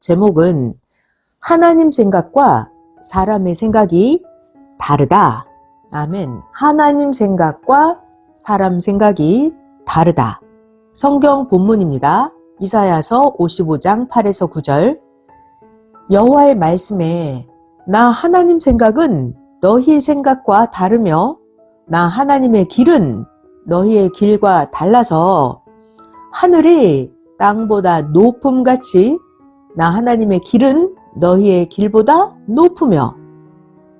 제목은 하나님 생각과 사람의 생각이 다르다. 아멘. 하나님 생각과 사람 생각이 다르다. 성경 본문입니다. 이사야서 55장 8에서 9절. 여호와의 말씀에 나 하나님 생각은 너희 생각과 다르며 나 하나님의 길은 너희의 길과 달라서 하늘이 땅보다 높음같이 나 하나님의 길은 너희의 길보다 높으며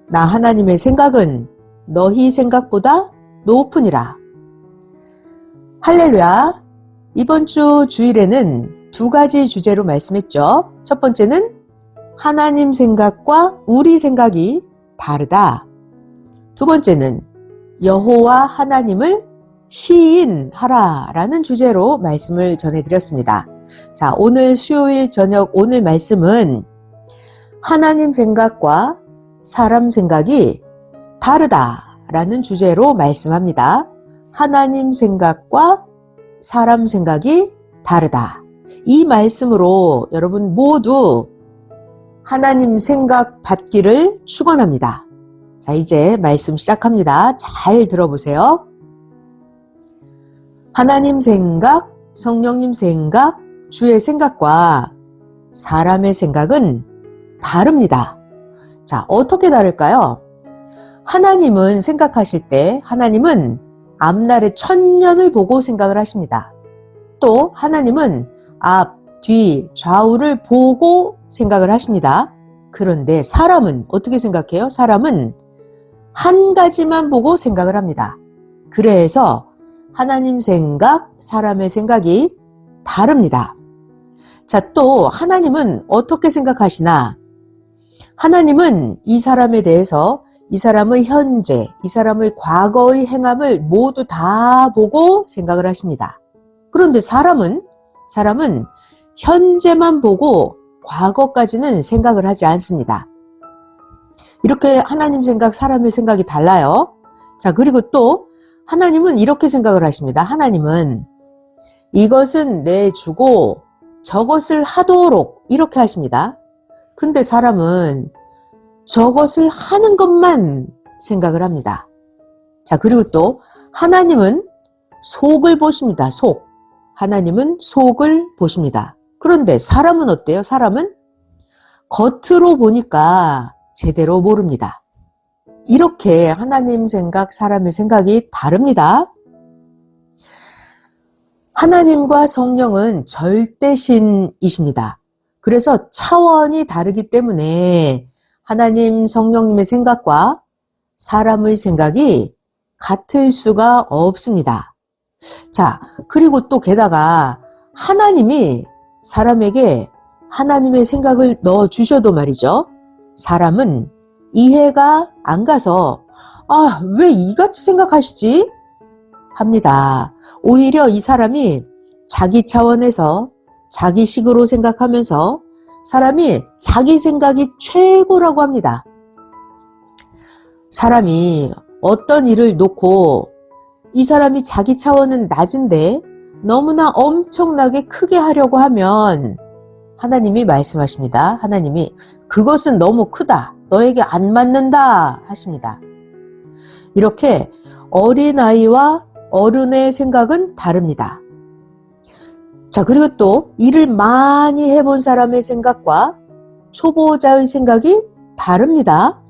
나 하나님의 생각은 너희 생각보다 높으니라. 할렐루야. 이번 주 주일에는 두 가지 주제로 말씀했죠. 첫 번째는 하나님 생각과 우리 생각이 다르다. 두 번째는 여호와 하나님을 시인하라 라는 주제로 말씀을 전해드렸습니다. 자, 오늘 수요일 저녁 오늘 말씀은 하나님 생각과 사람 생각이 다르다 라는 주제로 말씀합니다. 하나님 생각과 사람 생각이 다르다. 이 말씀으로 여러분 모두 하나님 생각 받기를 축원합니다. 자, 이제 말씀 시작합니다. 잘 들어보세요. 하나님 생각, 성령님 생각, 주의 생각과 사람의 생각은 다릅니다. 자, 어떻게 다를까요? 하나님은 생각하실 때 하나님은 앞날의 천년을 보고 생각을 하십니다. 또 하나님은 앞, 뒤, 좌우를 보고 생각을 하십니다. 그런데 사람은 어떻게 생각해요? 사람은 한 가지만 보고 생각을 합니다. 그래서 하나님 생각, 사람의 생각이 다릅니다. 자, 또 하나님은 어떻게 생각하시나? 하나님은 이 사람에 대해서 이 사람의 현재, 이 사람의 과거의 행함을 모두 다 보고 생각을 하십니다. 그런데 사람은 현재만 보고 과거까지는 생각을 하지 않습니다. 이렇게 하나님 생각, 사람의 생각이 달라요. 자, 그리고 또 하나님은 이렇게 생각을 하십니다. 하나님은 이것은 내주고 저것을 하도록 이렇게 하십니다. 근데 사람은 저것을 하는 것만 생각을 합니다. 자, 그리고 또 하나님은 속을 보십니다. 속. 하나님은 속을 보십니다. 그런데 사람은 어때요? 사람은 겉으로 보니까 제대로 모릅니다. 이렇게 하나님 생각, 사람의 생각이 다릅니다. 하나님과 성령은 절대신이십니다. 그래서 차원이 다르기 때문에 하나님, 성령님의 생각과 사람의 생각이 같을 수가 없습니다. 자, 그리고 또 게다가 하나님이 사람에게 하나님의 생각을 넣어주셔도 말이죠. 사람은 이해가 안 가서 왜 이같이 생각하시지? 합니다. 오히려 이 사람이 자기 차원에서 자기식으로 생각하면서 사람이 자기 생각이 최고라고 합니다. 사람이 어떤 일을 놓고 이 사람이 자기 차원은 낮은데 너무나 엄청나게 크게 하려고 하면 하나님이 말씀하십니다. 하나님이 그것은 너무 크다. 너에게 안 맞는다 하십니다. 이렇게 어린아이와 어른의 생각은 다릅니다. 자, 그리고 또 일을 많이 해본 사람의 생각과 초보자의 생각이 다릅니다.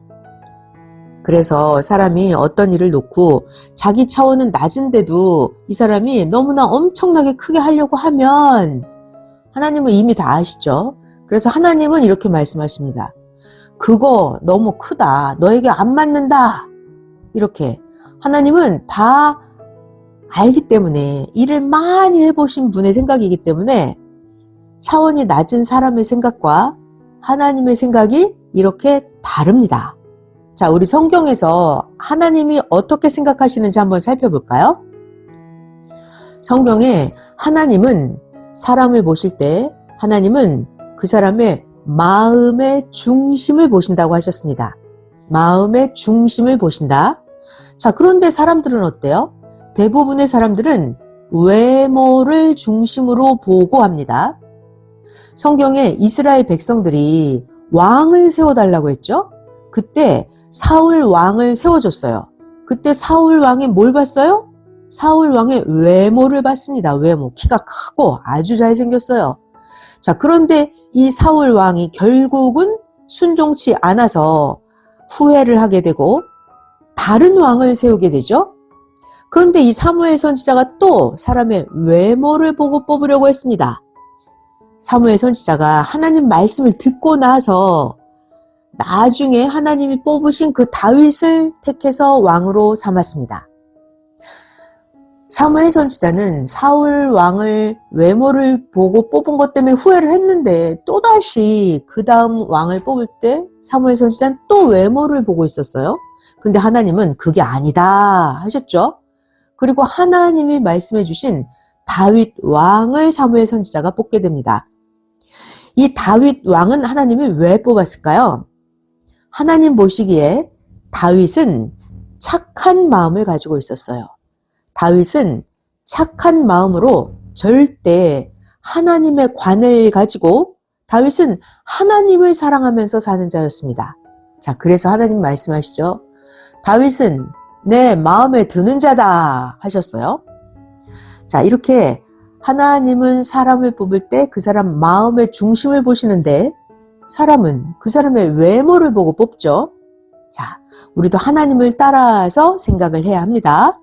그래서 사람이 어떤 일을 놓고 자기 차원은 낮은데도 이 사람이 너무나 엄청나게 크게 하려고 하면 하나님은 이미 다 아시죠? 그래서 하나님은 이렇게 말씀하십니다. 그거 너무 크다. 너에게 안 맞는다. 이렇게 하나님은 다 알기 때문에 일을 많이 해보신 분의 생각이기 때문에 차원이 낮은 사람의 생각과 하나님의 생각이 이렇게 다릅니다. 자, 우리 성경에서 하나님이 어떻게 생각하시는지 한번 살펴볼까요? 성경에 하나님은 사람을 보실 때 하나님은 그 사람의 마음의 중심을 보신다고 하셨습니다. 마음의 중심을 보신다. 자, 그런데 사람들은 어때요? 대부분의 사람들은 외모를 중심으로 보고 합니다. 성경에 이스라엘 백성들이 왕을 세워달라고 했죠. 그때 사울 왕을 세워줬어요. 그때 사울 왕이 뭘 봤어요? 사울 왕의 외모를 봤습니다. 외모. 키가 크고 아주 잘생겼어요. 자, 그런데 이 사울 왕이 결국은 순종치 않아서 후회를 하게 되고 다른 왕을 세우게 되죠. 그런데 이 사무엘 선지자가 또 사람의 외모를 보고 뽑으려고 했습니다. 사무엘 선지자가 하나님 말씀을 듣고 나서 나중에 하나님이 뽑으신 그 다윗을 택해서 왕으로 삼았습니다. 사무엘 선지자는 사울 왕을 외모를 보고 뽑은 것 때문에 후회를 했는데 또다시 그 다음 왕을 뽑을 때 사무엘 선지자는 또 외모를 보고 있었어요. 근데 하나님은 그게 아니다 하셨죠. 그리고 하나님이 말씀해 주신 다윗 왕을 사무엘 선지자가 뽑게 됩니다. 이 다윗 왕은 하나님이 왜 뽑았을까요? 하나님 보시기에 다윗은 착한 마음을 가지고 있었어요. 다윗은 착한 마음으로 절대 하나님의 관을 가지고 다윗은 하나님을 사랑하면서 사는 자였습니다. 자, 그래서 하나님 말씀하시죠. 다윗은 내 마음에 드는 자다 하셨어요. 자, 이렇게 하나님은 사람을 뽑을 때 그 사람 마음의 중심을 보시는데 사람은 그 사람의 외모를 보고 뽑죠. 자, 우리도 하나님을 따라서 생각을 해야 합니다.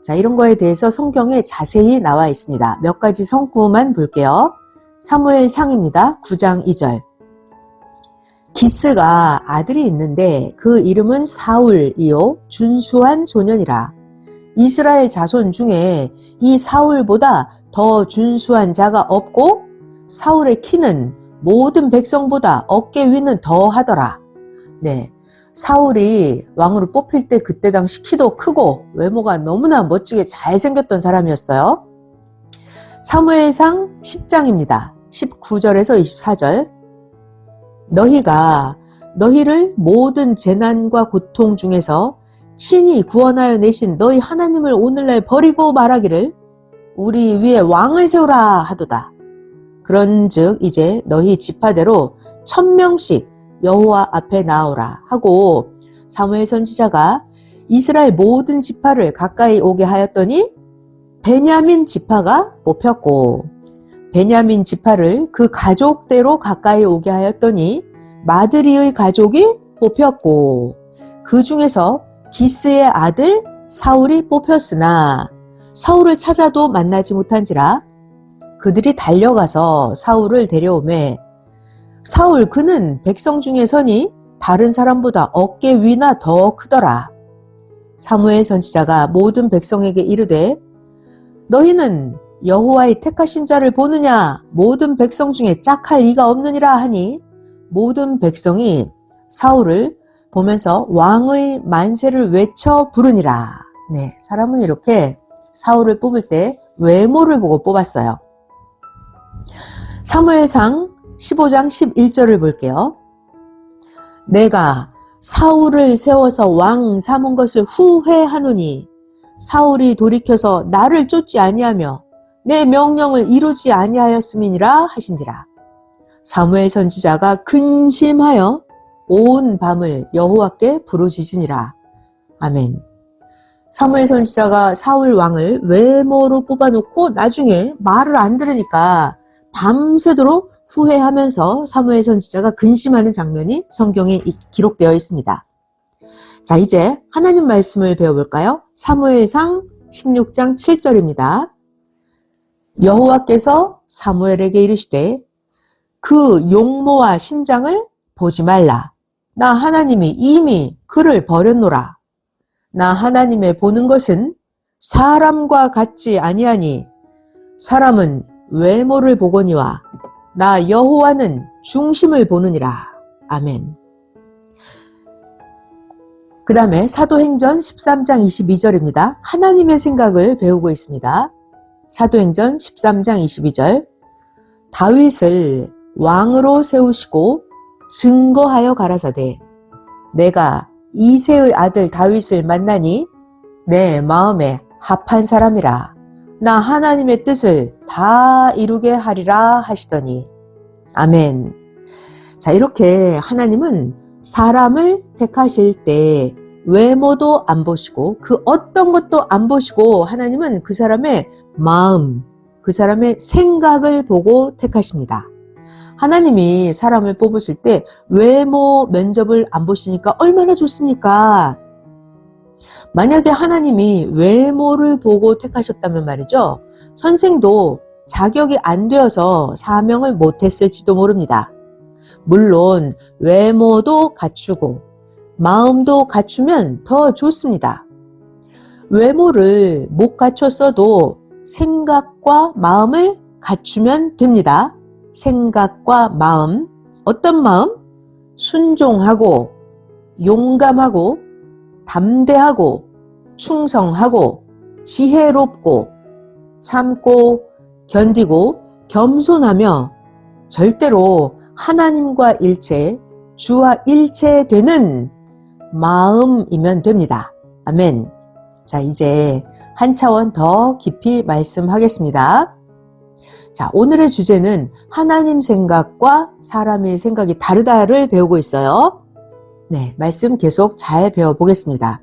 자, 이런 거에 대해서 성경에 자세히 나와 있습니다. 몇 가지 성구만 볼게요. 사무엘상입니다. 9장 2절. 기스가 아들이 있는데 그 이름은 사울이요 준수한 소년이라. 이스라엘 자손 중에 이 사울보다 더 준수한 자가 없고 사울의 키는 모든 백성보다 어깨 위는 더 하더라. 네. 사울이 왕으로 뽑힐 때 그때 당시 키도 크고 외모가 너무나 멋지게 잘생겼던 사람이었어요. 사무엘상 10장입니다. 19절에서 24절. 너희를 모든 재난과 고통 중에서 친히 구원하여 내신 너희 하나님을 오늘날 버리고 말하기를 우리 위에 왕을 세우라 하도다. 그런즉 이제 너희 지파대로 1000명씩 여호와 앞에 나오라 하고 사무엘 선지자가 이스라엘 모든 지파를 가까이 오게 하였더니 베냐민 지파가 뽑혔고 베냐민 지파를 그 가족대로 가까이 오게 하였더니 마드리의 가족이 뽑혔고 그 중에서 기스의 아들 사울이 뽑혔으나 사울을 찾아도 만나지 못한지라. 그들이 달려가서 사울을 데려오매 사울 그는 백성 중에 서니 다른 사람보다 어깨 위나 더 크더라. 사무엘 선지자가 모든 백성에게 이르되 너희는 여호와의 택하신 자를 보느냐 모든 백성 중에 짝할 이가 없느니라 하니 모든 백성이 사울을 보면서 왕의 만세를 외쳐 부르니라. 네, 사람은 이렇게 사울을 뽑을 때 외모를 보고 뽑았어요. 사무엘상 15장 11절을 볼게요. 내가 사울을 세워서 왕 삼은 것을 후회하노니 사울이 돌이켜서 나를 쫓지 아니하며 내 명령을 이루지 아니하였음이니라 하신지라. 사무엘 선지자가 근심하여 온 밤을 여호와께 부르짖으니라. 아멘. 사무엘 선지자가 사울 왕을 외모로 뽑아놓고 나중에 말을 안 들으니까 밤새도록 후회하면서 사무엘 선지자가 근심하는 장면이 성경에 기록되어 있습니다. 자, 이제 하나님 말씀을 배워볼까요? 사무엘상 16장 7절입니다. 여호와께서 사무엘에게 이르시되 그 용모와 신장을 보지 말라. 나 하나님이 이미 그를 버렸노라. 나 하나님의 보는 것은 사람과 같지 아니하니 사람은 외모를 보거니와 나 여호와는 중심을 보느니라. 아멘. 그 다음에 사도행전 13장 22절입니다. 하나님의 생각을 배우고 있습니다. 사도행전 13장 22절. 다윗을 왕으로 세우시고 증거하여 가라사대 내가 이새의 아들 다윗을 만나니 내 마음에 합한 사람이라 나 하나님의 뜻을 다 이루게 하리라 하시더니 아멘. 자, 이렇게 하나님은 사람을 택하실 때 외모도 안 보시고 그 어떤 것도 안 보시고 하나님은 그 사람의 마음, 그 사람의 생각을 보고 택하십니다. 하나님이 사람을 뽑으실 때 외모 면접을 안 보시니까 얼마나 좋습니까? 만약에 하나님이 외모를 보고 택하셨다면 말이죠. 선생도 자격이 안 되어서 사명을 못했을지도 모릅니다. 물론 외모도 갖추고 마음도 갖추면 더 좋습니다. 외모를 못 갖췄어도 생각과 마음을 갖추면 됩니다. 생각과 마음. 어떤 마음? 순종하고 용감하고 담대하고 충성하고 지혜롭고 참고 견디고 겸손하며 절대로 하나님과 일체, 주와 일체되는 마음이면 됩니다. 아멘. 자, 이제 한 차원 더 깊이 말씀하겠습니다. 자, 오늘의 주제는 하나님 생각과 사람의 생각이 다르다를 배우고 있어요. 네, 말씀 계속 잘 배워보겠습니다.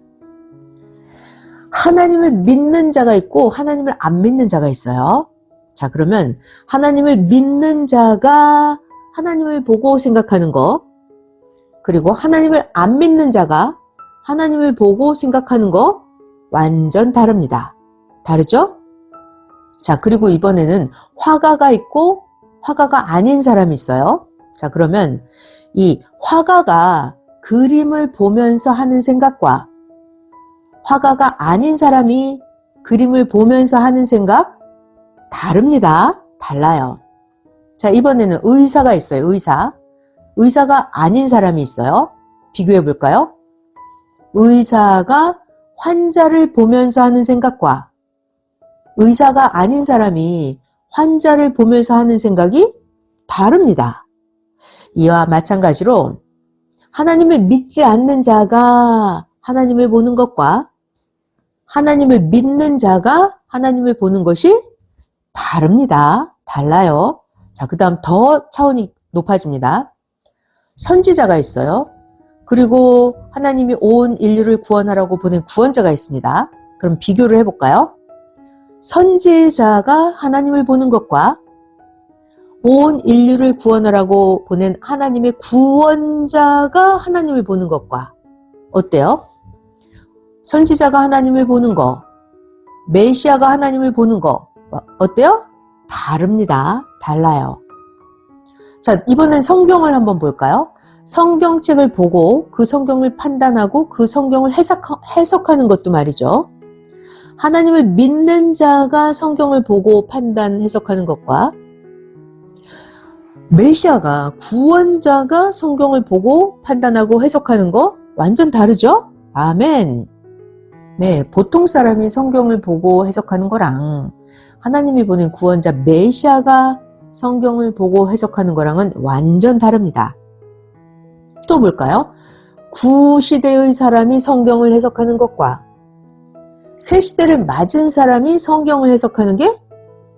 하나님을 믿는 자가 있고 하나님을 안 믿는 자가 있어요. 자, 그러면 하나님을 믿는 자가 하나님을 보고 생각하는 거, 그리고 하나님을 안 믿는 자가 하나님을 보고 생각하는 거 완전 다릅니다. 다르죠? 자, 그리고 이번에는 화가가 있고 화가가 아닌 사람이 있어요. 자, 그러면 이 화가가 그림을 보면서 하는 생각과 화가가 아닌 사람이 그림을 보면서 하는 생각 다릅니다. 달라요. 자, 이번에는 의사가 있어요. 의사가 아닌 사람이 있어요. 비교해 볼까요? 의사가 환자를 보면서 하는 생각과 의사가 아닌 사람이 환자를 보면서 하는 생각이 다릅니다. 이와 마찬가지로 하나님을 믿지 않는 자가 하나님을 보는 것과 하나님을 믿는 자가 하나님을 보는 것이 다릅니다. 달라요. 자, 그 다음 더 차원이 높아집니다. 선지자가 있어요. 그리고 하나님이 온 인류를 구원하라고 보낸 구원자가 있습니다. 그럼 비교를 해볼까요? 선지자가 하나님을 보는 것과 온 인류를 구원하라고 보낸 하나님의 구원자가 하나님을 보는 것과 어때요? 선지자가 하나님을 보는 거, 메시아가 하나님을 보는 거 어때요? 다릅니다. 달라요. 자, 이번엔 성경을 한번 볼까요? 성경책을 보고 그 성경을 판단하고 그 성경을 해석하는 것도 말이죠. 하나님을 믿는 자가 성경을 보고 판단, 해석하는 것과 메시아가, 구원자가 성경을 보고 판단하고 해석하는 거 완전 다르죠? 아멘. 네, 보통 사람이 성경을 보고 해석하는 거랑 하나님이 보낸 구원자 메시아가 성경을 보고 해석하는 거랑은 완전 다릅니다. 또 볼까요? 구시대의 사람이 성경을 해석하는 것과 새 시대를 맞은 사람이 성경을 해석하는 게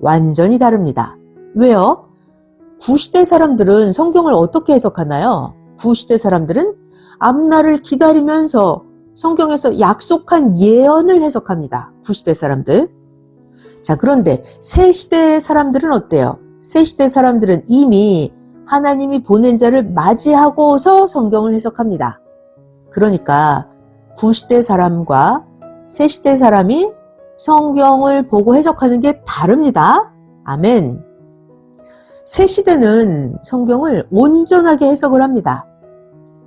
완전히 다릅니다. 왜요? 구시대 사람들은 성경을 어떻게 해석하나요? 구시대 사람들은 앞날을 기다리면서 성경에서 약속한 예언을 해석합니다. 구시대 사람들. 자, 그런데 새 시대 사람들은 어때요? 새 시대 사람들은 이미 하나님이 보낸 자를 맞이하고서 성경을 해석합니다. 그러니까 구시대 사람과 새 시대 사람이 성경을 보고 해석하는 게 다릅니다. 아멘. 새 시대는 성경을 온전하게 해석을 합니다.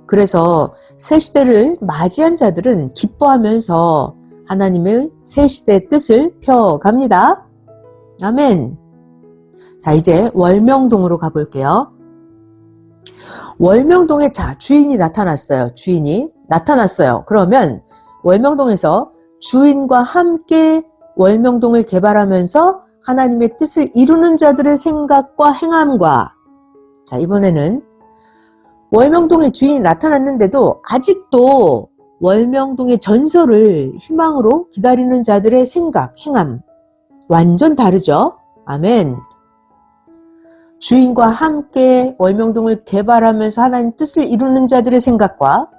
그래서 새 시대를 맞이한 자들은 기뻐하면서 하나님의 새 시대의 뜻을 펴갑니다. 아멘. 자, 이제 월명동으로 가볼게요. 월명동에 주인이 나타났어요. 그러면 월명동에서 주인과 함께 월명동을 개발하면서 하나님의 뜻을 이루는 자들의 생각과 행함과, 자, 이번에는 월명동의 주인이 나타났는데도 아직도 월명동의 전설을 희망으로 기다리는 자들의 생각, 행함 완전 다르죠? 아멘. 주인과 함께 월명동을 개발하면서 하나님 뜻을 이루는 자들의 생각과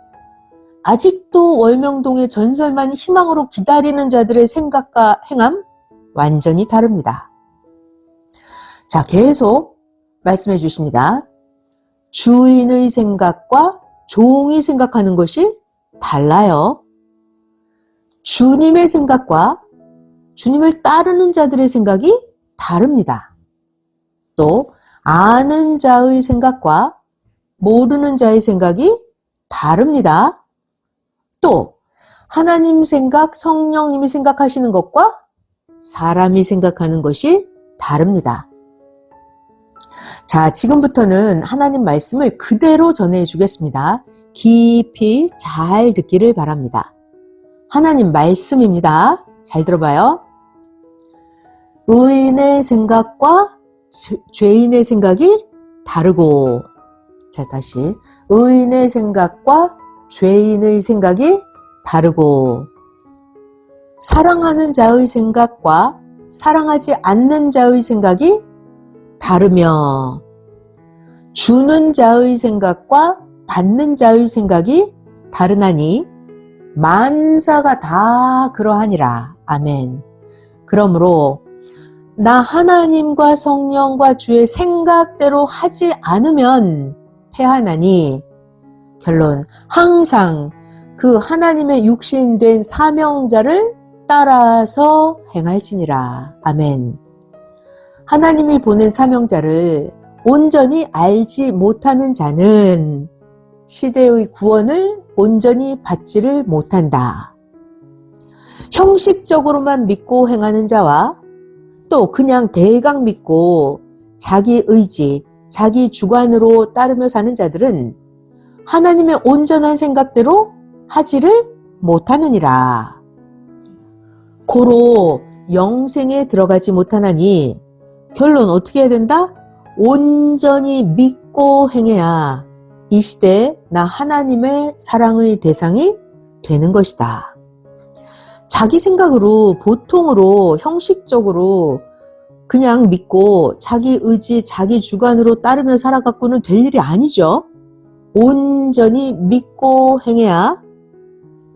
아직도 월명동의 전설만 희망으로 기다리는 자들의 생각과 행함 완전히 다릅니다. 자, 계속 말씀해 주십니다. 주인의 생각과 종이 생각하는 것이 달라요. 주님의 생각과 주님을 따르는 자들의 생각이 다릅니다. 또 아는 자의 생각과 모르는 자의 생각이 다릅니다. 또 하나님 생각, 성령님이 생각하시는 것과 사람이 생각하는 것이 다릅니다. 자, 지금부터는 하나님 말씀을 그대로 전해주겠습니다. 깊이 잘 듣기를 바랍니다. 하나님 말씀입니다. 잘 들어봐요. 의인의 생각과 죄인의 생각이 다르고, 자, 다시. 의인의 생각과 죄인의 생각이 다르고, 사랑하는 자의 생각과 사랑하지 않는 자의 생각이 다르며, 주는 자의 생각과 받는 자의 생각이 다르나니 만사가 다 그러하니라. 아멘. 그러므로 나 하나님과 성령과 주의 생각대로 하지 않으면 패하나니, 결론, 항상 그 하나님의 육신된 사명자를 따라서 행할지니라. 아멘. 하나님이 보낸 사명자를 온전히 알지 못하는 자는 시대의 구원을 온전히 받지를 못한다. 형식적으로만 믿고 행하는 자와 또 그냥 대강 믿고 자기 의지, 자기 주관으로 따르며 사는 자들은 하나님의 온전한 생각대로 하지를 못하느니라. 고로 영생에 들어가지 못하나니, 결론 어떻게 해야 된다? 온전히 믿고 행해야 이 시대에 나 하나님의 사랑의 대상이 되는 것이다. 자기 생각으로, 보통으로, 형식적으로 그냥 믿고 자기 의지, 자기 주관으로 따르며 살아갖고는 될 일이 아니죠. 온전히 믿고 행해야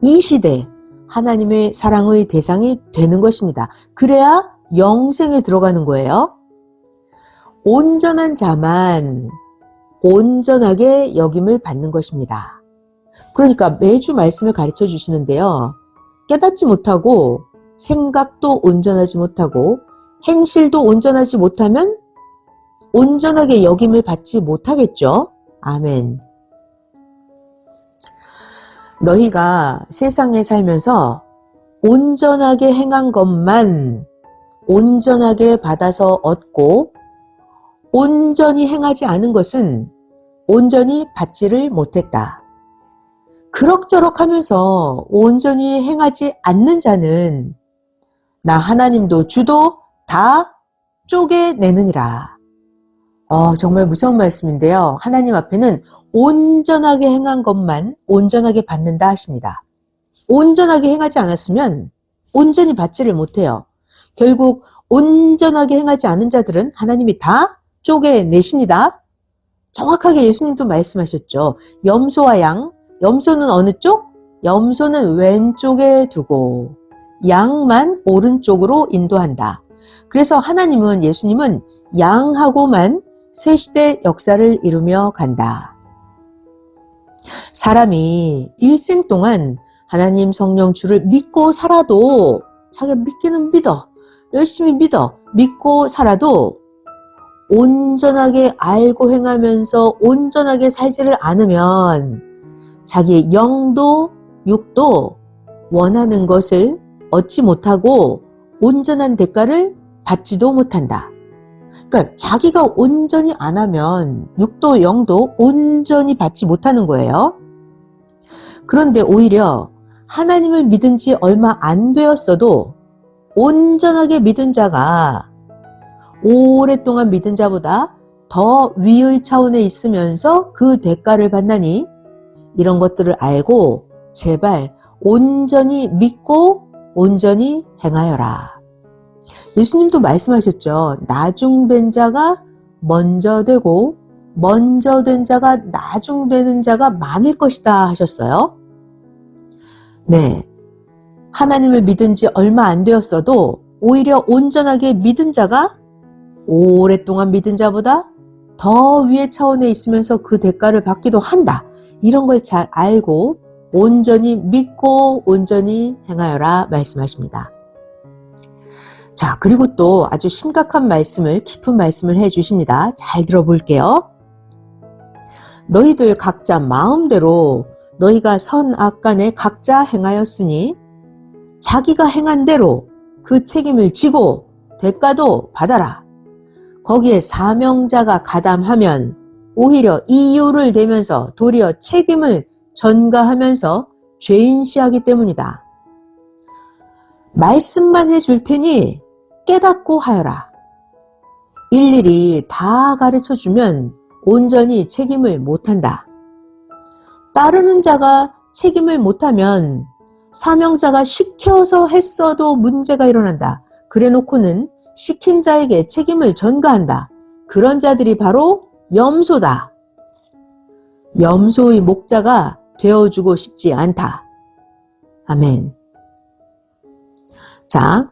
이 시대 하나님의 사랑의 대상이 되는 것입니다. 그래야 영생에 들어가는 거예요. 온전한 자만 온전하게 여김을 받는 것입니다. 그러니까 매주 말씀을 가르쳐 주시는데요. 깨닫지 못하고 생각도 온전하지 못하고 행실도 온전하지 못하면 온전하게 여김을 받지 못하겠죠. 아멘. 너희가 세상에 살면서 온전하게 행한 것만 온전하게 받아서 얻고 온전히 행하지 않은 것은 온전히 받지를 못했다. 그럭저럭 하면서 온전히 행하지 않는 자는 나 하나님도 주도 다 쪼개내느니라. 정말 무서운 말씀인데요. 하나님 앞에는 온전하게 행한 것만 온전하게 받는다 하십니다. 온전하게 행하지 않았으면 온전히 받지를 못해요. 결국 온전하게 행하지 않은 자들은 하나님이 다 쪼개내십니다. 정확하게 예수님도 말씀하셨죠. 염소와 양, 염소는 어느 쪽? 염소는 왼쪽에 두고 양만 오른쪽으로 인도한다. 그래서 하나님은, 예수님은 양하고만 새 시대 역사를 이루며 간다. 사람이 일생 동안 하나님 성령 주를 믿고 살아도, 자기가 믿기는 믿어, 열심히 믿고 살아도 온전하게 알고 행하면서 온전하게 살지를 않으면 자기의 영도 육도 원하는 것을 얻지 못하고 온전한 대가를 받지도 못한다. 그러니까 자기가 온전히 안 하면 육도 영도 온전히 받지 못하는 거예요. 그런데 오히려 하나님을 믿은 지 얼마 안 되었어도 온전하게 믿은 자가 오랫동안 믿은 자보다 더 위의 차원에 있으면서 그 대가를 받나니, 이런 것들을 알고 제발 온전히 믿고 온전히 행하여라. 예수님도 말씀하셨죠. 나중된 자가 먼저 되고 먼저 된 자가 나중되는 자가 많을 것이다 하셨어요. 네, 하나님을 믿은 지 얼마 안 되었어도 오히려 온전하게 믿은 자가 오랫동안 믿은 자보다 더 위의 차원에 있으면서 그 대가를 받기도 한다. 이런 걸 잘 알고 온전히 믿고 온전히 행하여라 말씀하십니다. 자, 그리고 또 아주 심각한 말씀을, 깊은 말씀을 해주십니다. 잘 들어볼게요. 너희들 각자 마음대로 너희가 선악간에 각자 행하였으니 자기가 행한 대로 그 책임을 지고 대가도 받아라. 거기에 사명자가 가담하면 오히려 이유를 대면서 도리어 책임을 전가하면서 죄인시하기 때문이다. 말씀만 해줄 테니 깨닫고 하여라. 일일이 다 가르쳐주면 온전히 책임을 못한다. 따르는 자가 책임을 못하면 사명자가 시켜서 했어도 문제가 일어난다. 그래놓고는 시킨 자에게 책임을 전가한다. 그런 자들이 바로 염소다. 염소의 목자가 되어주고 싶지 않다. 아멘. 자,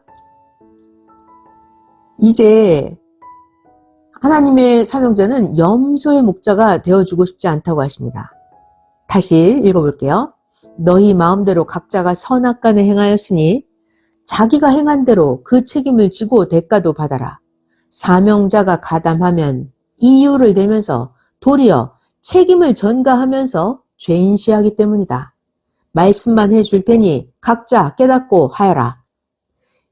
이제 하나님의 사명자는 염소의 목자가 되어주고 싶지 않다고 하십니다. 다시 읽어볼게요. 너희 마음대로 각자가 선악간에 행하였으니 자기가 행한 대로 그 책임을 지고 대가도 받아라. 사명자가 가담하면 이유를 대면서 도리어 책임을 전가하면서 죄인시하기 때문이다. 말씀만 해줄 테니 각자 깨닫고 하여라.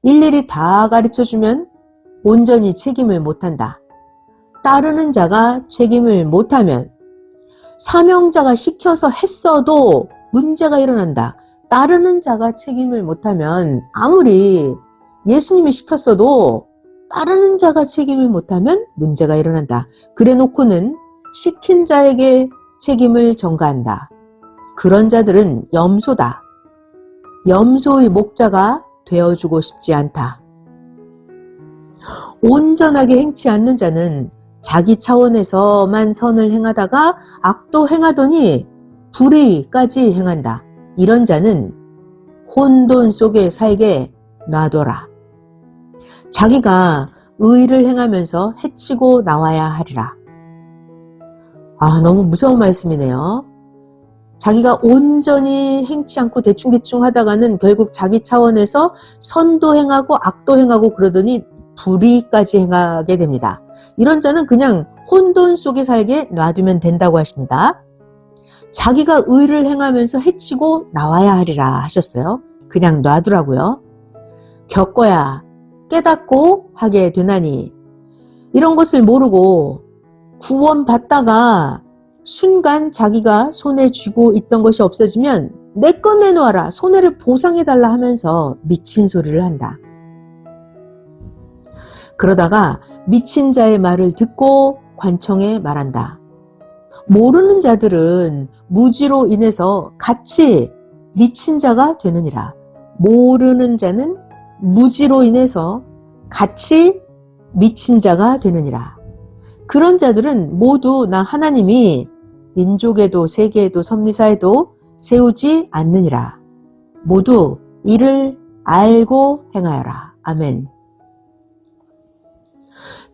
일일이 다 가르쳐주면 온전히 책임을 못한다. 따르는 자가 책임을 못하면 사명자가 시켜서 했어도 문제가 일어난다. 따르는 자가 책임을 못하면 아무리 예수님이 시켰어도 따르는 자가 책임을 못하면 문제가 일어난다. 그래놓고는 시킨 자에게 책임을 전가한다. 그런 자들은 염소다. 염소의 목자가 되어주고 싶지 않다. 온전하게 행치 않는 자는 자기 차원에서만 선을 행하다가 악도 행하더니 불의까지 행한다. 이런 자는 혼돈 속에 살게 놔둬라. 자기가 의를 행하면서 해치고 나와야 하리라. 아, 너무 무서운 말씀이네요. 자기가 온전히 행치 않고 대충대충 하다가는 결국 자기 차원에서 선도 행하고 악도 행하고 그러더니 불의까지 행하게 됩니다. 이런 자는 그냥 혼돈 속에 살게 놔두면 된다고 하십니다. 자기가 의를 행하면서 해치고 나와야 하리라 하셨어요. 그냥 놔두라고요. 겪어야 깨닫고 하게 되나니 이런 것을 모르고 구원받다가 순간 자기가 손에 쥐고 있던 것이 없어지면 내 것 내놓아라, 손해를 보상해달라 하면서 미친 소리를 한다. 그러다가 미친 자의 말을 듣고 관청에 말한다. 모르는 자들은 무지로 인해서 같이 미친 자가 되느니라. 모르는 자는 무지로 인해서 같이 미친 자가 되느니라. 그런 자들은 모두 나 하나님이 민족에도 세계에도 섭리사에도 세우지 않느니라. 모두 이를 알고 행하여라. 아멘.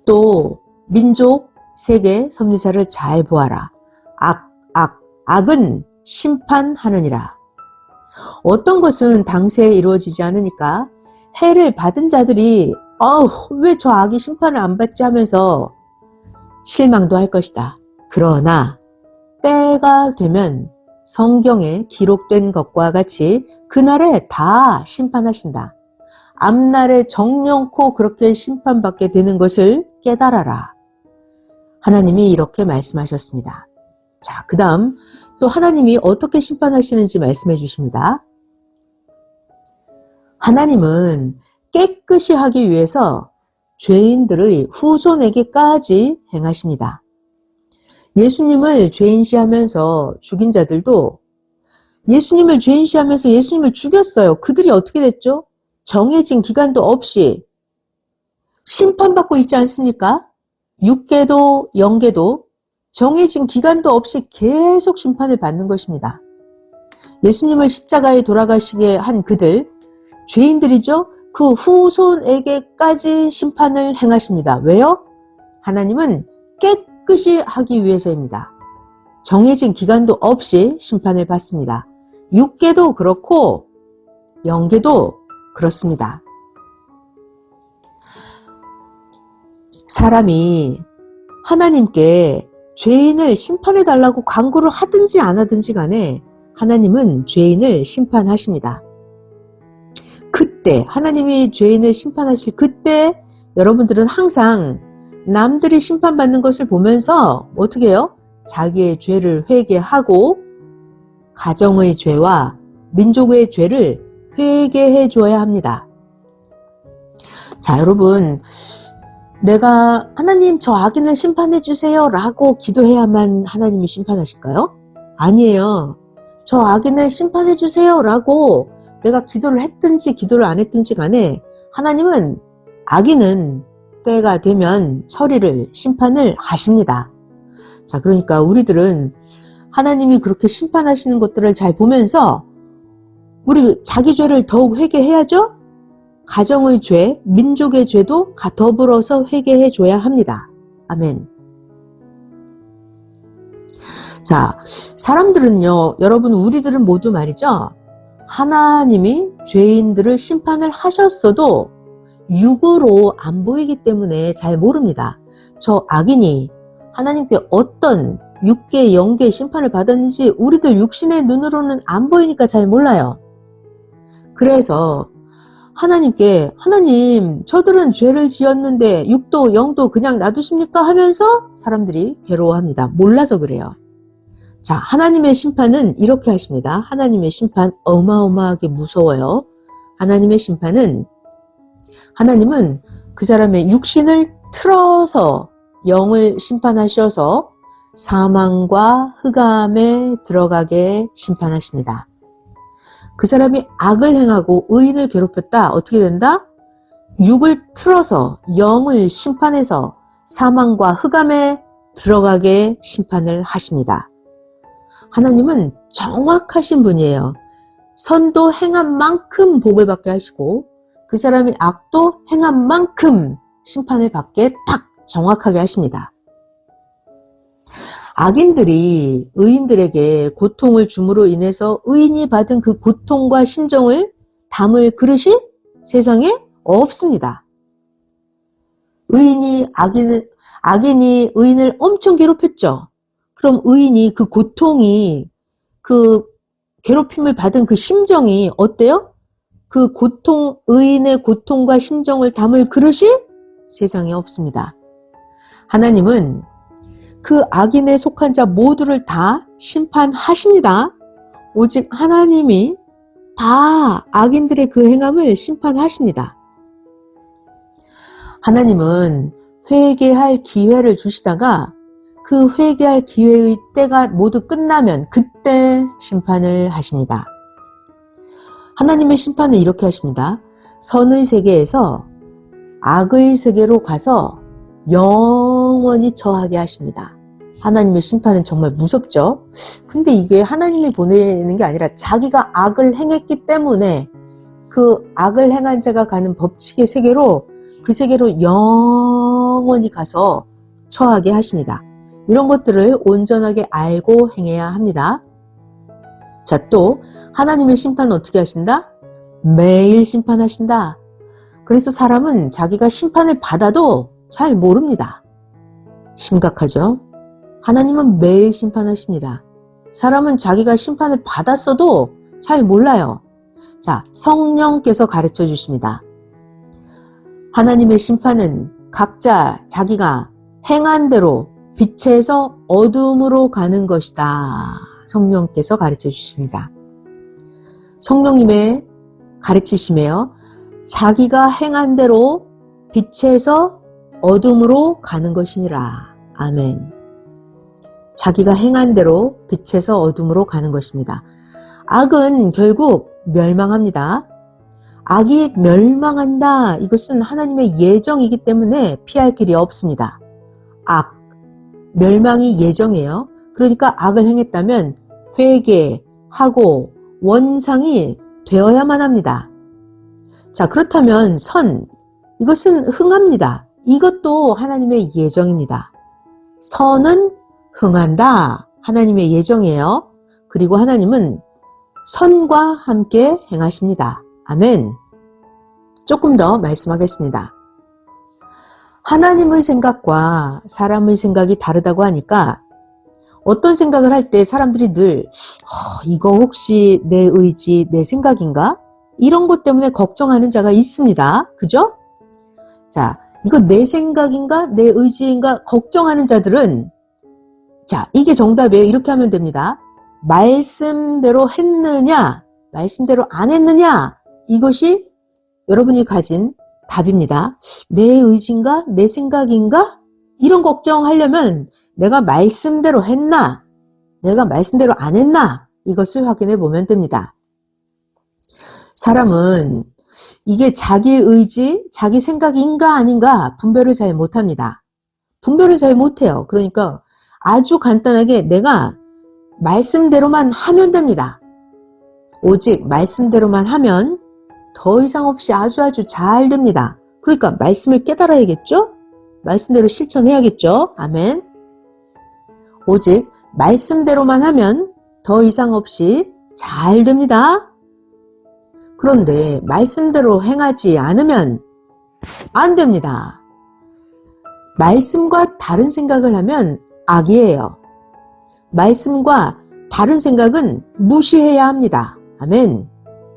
또 민족, 세계, 섭리사를 잘 보아라. 악은 심판하느니라. 어떤 것은 당세에 이루어지지 않으니까 해를 받은 자들이 왜 저 악이 심판을 안 받지 하면서 실망도 할 것이다. 그러나 때가 되면 성경에 기록된 것과 같이 그날에 다 심판하신다. 앞날에 정령코 그렇게 심판받게 되는 것을 깨달아라. 하나님이 이렇게 말씀하셨습니다. 자, 그 다음 또 하나님이 어떻게 심판하시는지 말씀해 주십니다. 하나님은 깨끗이 하기 위해서 죄인들의 후손에게까지 행하십니다. 예수님을 죄인시하면서 죽인 자들도 예수님을 죄인시하면서 예수님을 죽였어요. 그들이 어떻게 됐죠? 정해진 기간도 없이 심판받고 있지 않습니까? 육계도 영계도 정해진 기간도 없이 계속 심판을 받는 것입니다. 예수님을 십자가에 돌아가시게 한 그들, 죄인들이죠. 그 후손에게까지 심판을 행하십니다. 왜요? 하나님은 깨끗이 하기 위해서입니다. 정해진 기간도 없이 심판을 받습니다. 육계도 그렇고 영계도 그렇습니다. 사람이 하나님께 죄인을 심판해달라고 간구를 하든지 안 하든지 간에 하나님은 죄인을 심판하십니다. 그때 하나님이 죄인을 심판하실 그때 여러분들은 항상 남들이 심판받는 것을 보면서 어떻게 해요? 자기의 죄를 회개하고 가정의 죄와 민족의 죄를 회개해 줘야 합니다. 자, 여러분, 내가 하나님 저 악인을 심판해 주세요 라고 기도해야만 하나님이 심판하실까요? 아니에요. 저 악인을 심판해 주세요 라고 내가 기도를 했든지 기도를 안 했든지 간에 하나님은 악인은 때가 되면 처리를 심판을 하십니다. 자, 그러니까 우리들은 하나님이 그렇게 심판하시는 것들을 잘 보면서 우리 자기 죄를 더욱 회개해야죠. 가정의 죄, 민족의 죄도 더불어서 회개해 줘야 합니다. 아멘. 자, 사람들은요, 여러분 우리들은 모두 말이죠. 하나님이 죄인들을 심판을 하셨어도 육으로 안 보이기 때문에 잘 모릅니다. 저 악인이 하나님께 어떤 육계, 영계 심판을 받았는지 우리들 육신의 눈으로는 안 보이니까 잘 몰라요. 그래서 하나님께 하나님 저들은 죄를 지었는데 육도 영도 그냥 놔두십니까? 하면서 사람들이 괴로워합니다. 몰라서 그래요. 자, 하나님의 심판은 이렇게 하십니다. 하나님의 심판 어마어마하게 무서워요. 하나님의 심판은 하나님은 그 사람의 육신을 틀어서 영을 심판하셔서 사망과 흑암에 들어가게 심판하십니다. 그 사람이 악을 행하고 의인을 괴롭혔다. 어떻게 된다? 육을 틀어서 영을 심판해서 사망과 흑암에 들어가게 심판을 하십니다. 하나님은 정확하신 분이에요. 선도 행한 만큼 복을 받게 하시고 그 사람이 악도 행한 만큼 심판을 받게 딱 정확하게 하십니다. 악인들이 의인들에게 고통을 줌으로 인해서 의인이 받은 그 고통과 심정을 담을 그릇이 세상에 없습니다. 악인이 의인을 엄청 괴롭혔죠. 그럼 의인이 그 고통이 그 괴롭힘을 받은 그 심정이 어때요? 그 고통, 의인의 고통과 심정을 담을 그릇이 세상에 없습니다. 하나님은 그 악인에 속한 자 모두를 다 심판하십니다. 오직 하나님이 다 악인들의 그 행함을 심판하십니다. 하나님은 회개할 기회를 주시다가 그 회개할 기회의 때가 모두 끝나면 그때 심판을 하십니다. 하나님의 심판은 이렇게 하십니다. 선의 세계에서 악의 세계로 가서 영원히 처하게 하십니다. 하나님의 심판은 정말 무섭죠? 근데 이게 하나님이 보내는 게 아니라 자기가 악을 행했기 때문에 그 악을 행한 자가 가는 법칙의 세계로 그 세계로 영원히 가서 처하게 하십니다. 이런 것들을 온전하게 알고 행해야 합니다. 자, 또 하나님의 심판은 어떻게 하신다? 매일 심판하신다. 그래서 사람은 자기가 심판을 받아도 잘 모릅니다. 심각하죠? 하나님은 매일 심판하십니다. 사람은 자기가 심판을 받았어도 잘 몰라요. 자, 성령께서 가르쳐 주십니다. 하나님의 심판은 각자 자기가 행한 대로 빛에서 어둠으로 가는 것이다. 성령께서 가르쳐 주십니다. 성령님의 가르치심에요. 자기가 행한 대로 빛에서 어둠으로 가는 것이니라. 아멘. 자기가 행한 대로 빛에서 어둠으로 가는 것입니다. 악은 결국 멸망합니다. 악이 멸망한다. 이것은 하나님의 예정이기 때문에 피할 길이 없습니다. 악, 멸망이 예정이에요. 그러니까 악을 행했다면 회개하고 원상이 되어야만 합니다. 자, 그렇다면 선, 이것은 흥합니다. 이것도 하나님의 예정입니다. 선은 흥한다. 하나님의 예정이에요. 그리고 하나님은 선과 함께 행하십니다. 아멘. 조금 더 말씀하겠습니다. 하나님의 생각과 사람의 생각이 다르다고 하니까 어떤 생각을 할 때 사람들이 늘 이거 혹시 내 의지, 내 생각인가? 이런 것 때문에 걱정하는 자가 있습니다. 그죠? 자, 이거 내 생각인가? 내 의지인가? 걱정하는 자들은 자, 이게 정답이에요. 이렇게 하면 됩니다. 말씀대로 했느냐? 말씀대로 안 했느냐? 이것이 여러분이 가진 답입니다. 내 의지인가? 내 생각인가? 이런 걱정하려면 내가 말씀대로 했나? 내가 말씀대로 안 했나? 이것을 확인해 보면 됩니다. 사람은 이게 자기 의지, 자기 생각인가 아닌가 분별을 잘 못합니다. 분별을 잘 못해요. 그러니까 아주 간단하게 내가 말씀대로만 하면 됩니다. 오직 말씀대로만 하면 더 이상 없이 아주 잘 됩니다. 그러니까 말씀을 깨달아야겠죠? 말씀대로 실천해야겠죠? 아멘. 오직 말씀대로만 하면 더 이상 없이 잘 됩니다. 그런데 말씀대로 행하지 않으면 안 됩니다. 말씀과 다른 생각을 하면 악이에요. 말씀과 다른 생각은 무시해야 합니다. 아멘.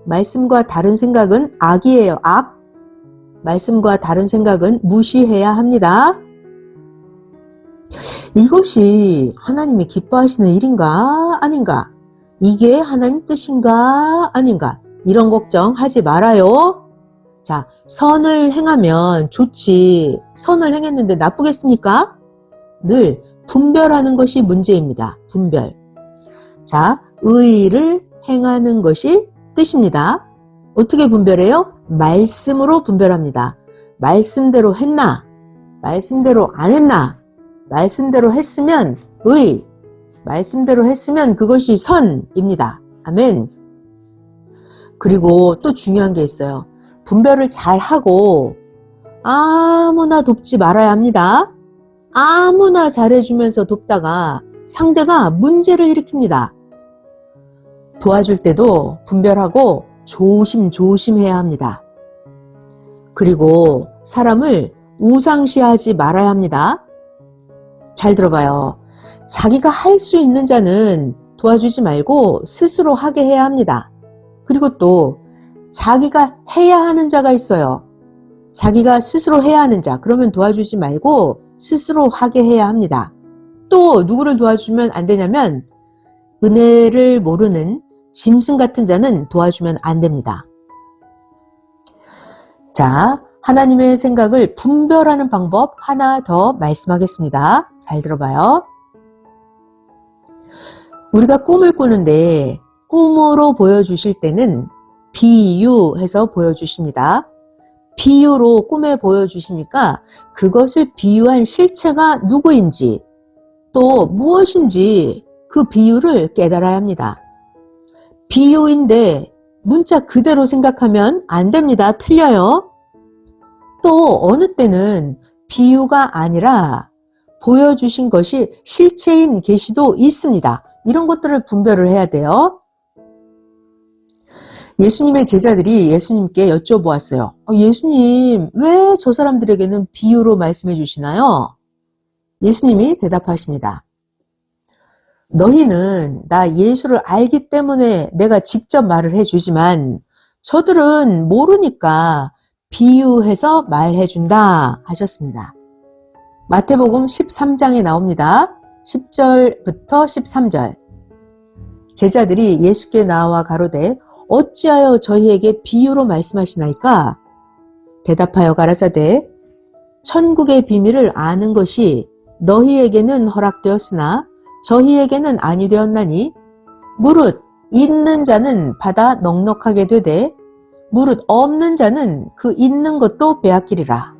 말씀과 다른 생각은 악이에요. 악. 말씀과 다른 생각은 무시해야 합니다. 이것이 하나님이 기뻐하시는 일인가 아닌가? 이게 하나님 뜻인가 아닌가? 이런 걱정하지 말아요. 자, 선을 행하면 좋지. 선을 행했는데 나쁘겠습니까? 늘 분별하는 것이 문제입니다. 분별. 자, 의를 행하는 것이 뜻입니다. 어떻게 분별해요? 말씀으로 분별합니다. 말씀대로 했나? 말씀대로 안 했나? 말씀대로 했으면 의, 말씀대로 했으면 그것이 선입니다. 아멘. 그리고 또 중요한 게 있어요. 분별을 잘 하고 아무나 돕지 말아야 합니다. 아무나 잘해주면서 돕다가 상대가 문제를 일으킵니다. 도와줄 때도 분별하고 조심해야 합니다. 그리고 사람을 우상시하지 말아야 합니다. 잘 들어봐요. 자기가 할 수 있는 자는 도와주지 말고 스스로 하게 해야 합니다. 그리고 또 자기가 해야 하는 자가 있어요. 자기가 스스로 해야 하는 자. 그러면 도와주지 말고 스스로 하게 해야 합니다. 또 누구를 도와주면 안 되냐면 은혜를 모르는 짐승 같은 자는 도와주면 안 됩니다. 자, 하나님의 생각을 분별하는 방법 하나 더 말씀하겠습니다. 잘 들어봐요. 우리가 꿈을 꾸는데 꿈으로 보여주실 때는 비유해서 보여주십니다. 비유로 꿈에 보여주시니까 그것을 비유한 실체가 누구인지 또 무엇인지 그 비유를 깨달아야 합니다. 비유인데 문자 그대로 생각하면 안 됩니다. 틀려요. 또 어느 때는 비유가 아니라 보여주신 것이 실체인 계시도 있습니다. 이런 것들을 분별을 해야 돼요. 예수님의 제자들이 예수님께 여쭤보았어요. 예수님, 왜 저 사람들에게는 비유로 말씀해 주시나요? 예수님이 대답하십니다. 너희는 나 예수를 알기 때문에 내가 직접 말을 해주지만 저들은 모르니까 비유해서 말해준다 하셨습니다. 마태복음 13장에 나옵니다. 10절부터 13절. 제자들이 예수께 나와 가로되 어찌하여 저희에게 비유로 말씀하시나이까? 대답하여 가라사대 천국의 비밀을 아는 것이 너희에게는 허락되었으나 저희에게는 아니 되었나니 무릇 있는 자는 받아 넉넉하게 되되 무릇 없는 자는 그 있는 것도 빼앗기리라.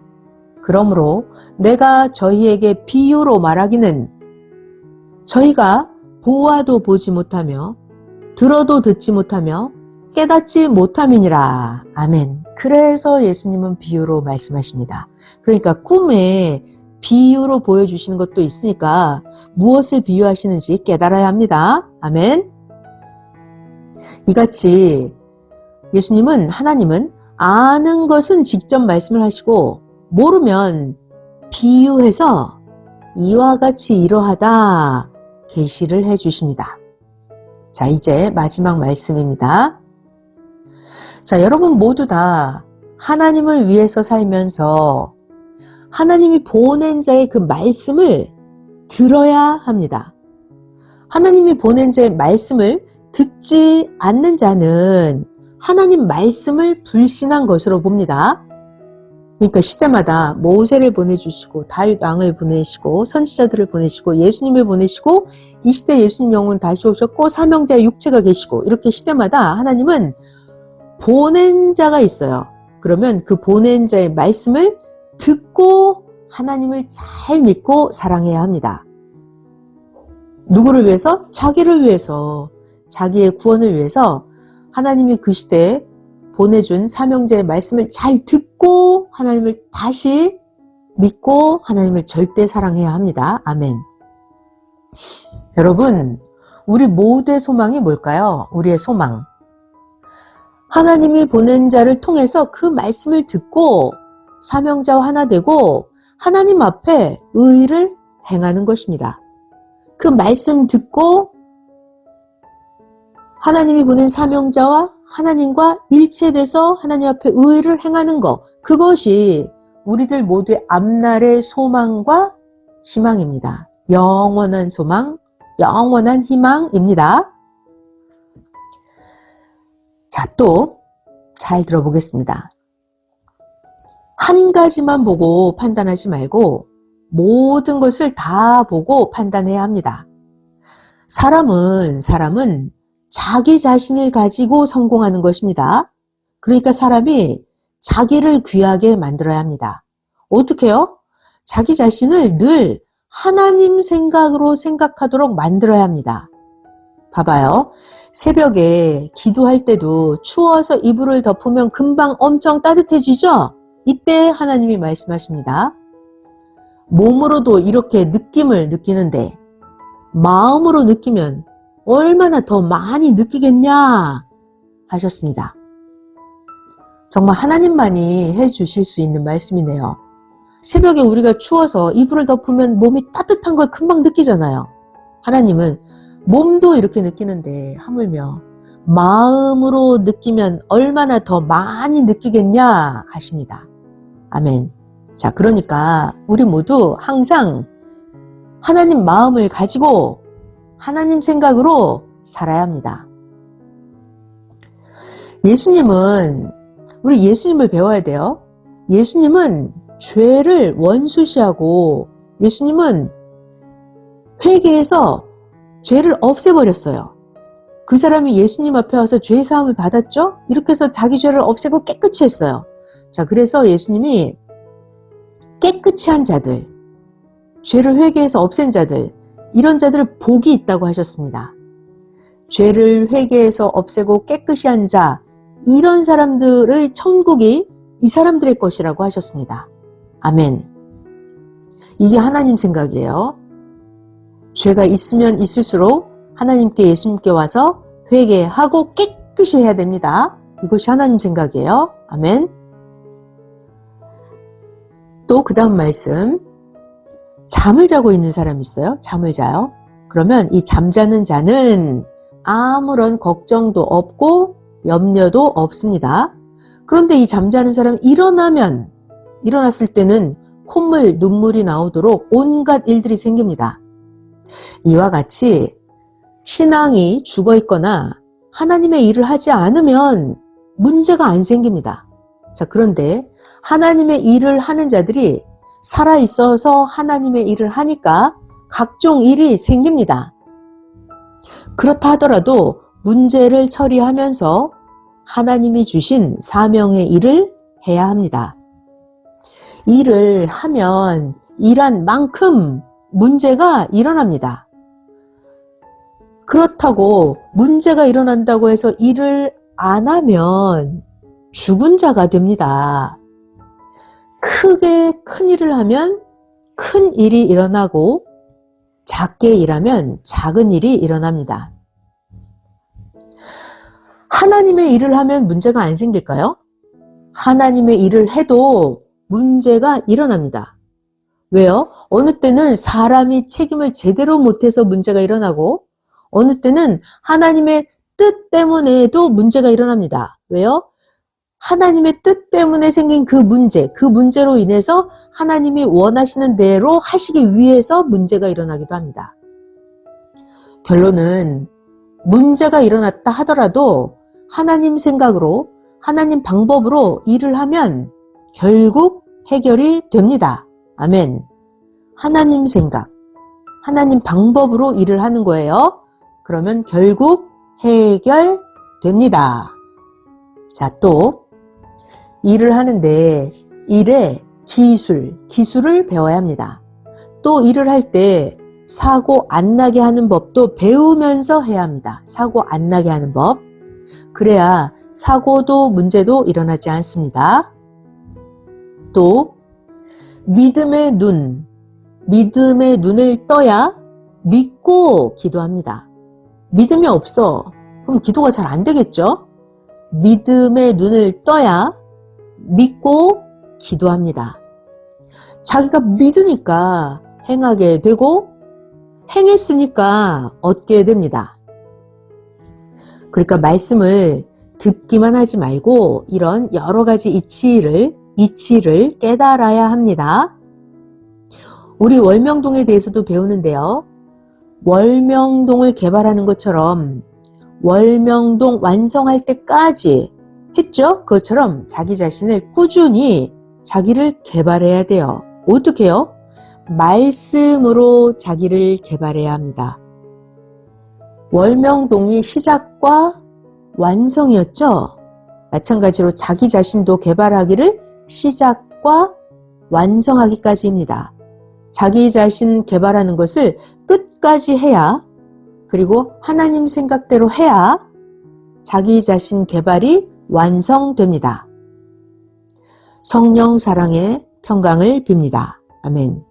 그러므로 내가 저희에게 비유로 말하기는 저희가 보아도 보지 못하며 들어도 듣지 못하며 깨닫지 못함이니라. 아멘. 그래서 예수님은 비유로 말씀하십니다. 그러니까 꿈에 비유로 보여주시는 것도 있으니까 무엇을 비유하시는지 깨달아야 합니다. 아멘. 이같이 예수님은, 하나님은 아는 것은 직접 말씀을 하시고 모르면 비유해서 이와 같이 이러하다 계시를 해 주십니다. 자, 이제 마지막 말씀입니다. 자, 여러분 모두 다 하나님을 위해서 살면서 하나님이 보낸 자의 그 말씀을 들어야 합니다. 하나님이 보낸 자의 말씀을 듣지 않는 자는 하나님 말씀을 불신한 것으로 봅니다. 그러니까 시대마다 모세를 보내주시고 다윗 왕을 보내시고 선지자들을 보내시고 예수님을 보내시고 이 시대 예수님 영은 다시 오셨고 사명자의 육체가 계시고 이렇게 시대마다 하나님은 보낸 자가 있어요. 그러면 그 보낸 자의 말씀을 듣고 하나님을 잘 믿고 사랑해야 합니다. 누구를 위해서? 자기를 위해서, 자기의 구원을 위해서 하나님이 그 시대에 보내준 사명자의 말씀을 잘 듣고 하나님을 다시 믿고 하나님을 절대 사랑해야 합니다. 아멘. 여러분, 우리 모두의 소망이 뭘까요? 우리의 소망. 하나님이 보낸 자를 통해서 그 말씀을 듣고 사명자와 하나 되고 하나님 앞에 의를 행하는 것입니다. 그 말씀 듣고 하나님이 보낸 사명자와 하나님과 일체돼서 하나님 앞에 의를 행하는 것, 그것이 우리들 모두의 앞날의 소망과 희망입니다. 영원한 소망, 영원한 희망입니다. 자, 또 잘 들어보겠습니다. 한 가지만 보고 판단하지 말고 모든 것을 다 보고 판단해야 합니다. 사람은 자기 자신을 가지고 성공하는 것입니다. 그러니까 사람이 자기를 귀하게 만들어야 합니다. 어떻게 해요? 자기 자신을 늘 하나님 생각으로 생각하도록 만들어야 합니다. 봐봐요. 새벽에 기도할 때도 추워서 이불을 덮으면 금방 엄청 따뜻해지죠? 이때 하나님이 말씀하십니다. 몸으로도 이렇게 느낌을 느끼는데 마음으로 느끼면 얼마나 더 많이 느끼겠냐 하셨습니다. 정말 하나님만이 해주실 수 있는 말씀이네요. 새벽에 우리가 추워서 이불을 덮으면 몸이 따뜻한 걸 금방 느끼잖아요. 하나님은 몸도 이렇게 느끼는데 하물며 마음으로 느끼면 얼마나 더 많이 느끼겠냐 하십니다. 아멘. 자, 그러니까 우리 모두 항상 하나님 마음을 가지고 하나님 생각으로 살아야 합니다. 우리 예수님을 배워야 돼요. 예수님은 죄를 원수시하고 예수님은 회개해서 죄를 없애버렸어요. 그 사람이 예수님 앞에 와서 죄 사함을 받았죠? 이렇게 해서 자기 죄를 없애고 깨끗이 했어요. 자, 그래서 예수님이 깨끗이 한 자들, 죄를 회개해서 없앤 자들, 이런 자들을 복이 있다고 하셨습니다. 죄를 회개해서 없애고 깨끗이 한 자, 이런 사람들의 천국이 이 사람들의 것이라고 하셨습니다. 아멘. 이게 하나님 생각이에요. 죄가 있으면 있을수록 하나님께 예수님께 와서 회개하고 깨끗이 해야 됩니다. 이것이 하나님 생각이에요. 아멘. 또 그 다음 말씀. 잠을 자고 있는 사람이 있어요. 잠을 자요. 그러면 이 잠자는 자는 아무런 걱정도 없고 염려도 없습니다. 그런데 이 잠자는 사람이 일어났을 때는 콧물, 눈물이 나오도록 온갖 일들이 생깁니다. 이와 같이 신앙이 죽어 있거나 하나님의 일을 하지 않으면 문제가 안 생깁니다. 자, 그런데 하나님의 일을 하는 자들이 살아있어서 하나님의 일을 하니까 각종 일이 생깁니다. 그렇다 하더라도 문제를 처리하면서 하나님이 주신 사명의 일을 해야 합니다. 일을 하면 일한 만큼 문제가 일어납니다. 그렇다고 문제가 일어난다고 해서 일을 안 하면 죽은 자가 됩니다. 크게 큰 일을 하면 큰 일이 일어나고 작게 일하면 작은 일이 일어납니다. 하나님의 일을 하면 문제가 안 생길까요? 하나님의 일을 해도 문제가 일어납니다. 왜요? 어느 때는 사람이 책임을 제대로 못해서 문제가 일어나고 어느 때는 하나님의 뜻 때문에도 문제가 일어납니다. 왜요? 하나님의 뜻 때문에 생긴 그 문제로 인해서 하나님이 원하시는 대로 하시기 위해서 문제가 일어나기도 합니다. 결론은 문제가 일어났다 하더라도 하나님 생각으로, 하나님 방법으로 일을 하면 결국 해결이 됩니다. 아멘. 하나님 생각, 하나님 방법으로 일을 하는 거예요. 그러면 결국 해결됩니다. 자, 또 일을 하는데 일의 기술을 배워야 합니다. 또 일을 할 때 사고 안 나게 하는 법도 배우면서 해야 합니다. 사고 안 나게 하는 법. 그래야 사고도 문제도 일어나지 않습니다. 또 믿음의 눈을 떠야 믿고 기도합니다. 믿음이 없어. 그럼 기도가 잘 안 되겠죠? 믿음의 눈을 떠야 믿고 기도합니다. 자기가 믿으니까 행하게 되고 행했으니까 얻게 됩니다. 그러니까 말씀을 듣기만 하지 말고 이런 여러 가지 이치를 깨달아야 합니다. 우리 월명동에 대해서도 배우는데요. 월명동을 개발하는 것처럼 월명동 완성할 때까지 했죠? 그것처럼 자기 자신을 꾸준히 자기를 개발해야 돼요. 어떻게 해요? 말씀으로 자기를 개발해야 합니다. 월명동이 시작과 완성이었죠? 마찬가지로 자기 자신도 개발하기를 시작과 완성하기까지입니다. 자기 자신 개발하는 것을 끝까지 해야, 그리고 하나님 생각대로 해야 자기 자신 개발이 완성됩니다. 성령 사랑의 평강을 빕니다. 아멘.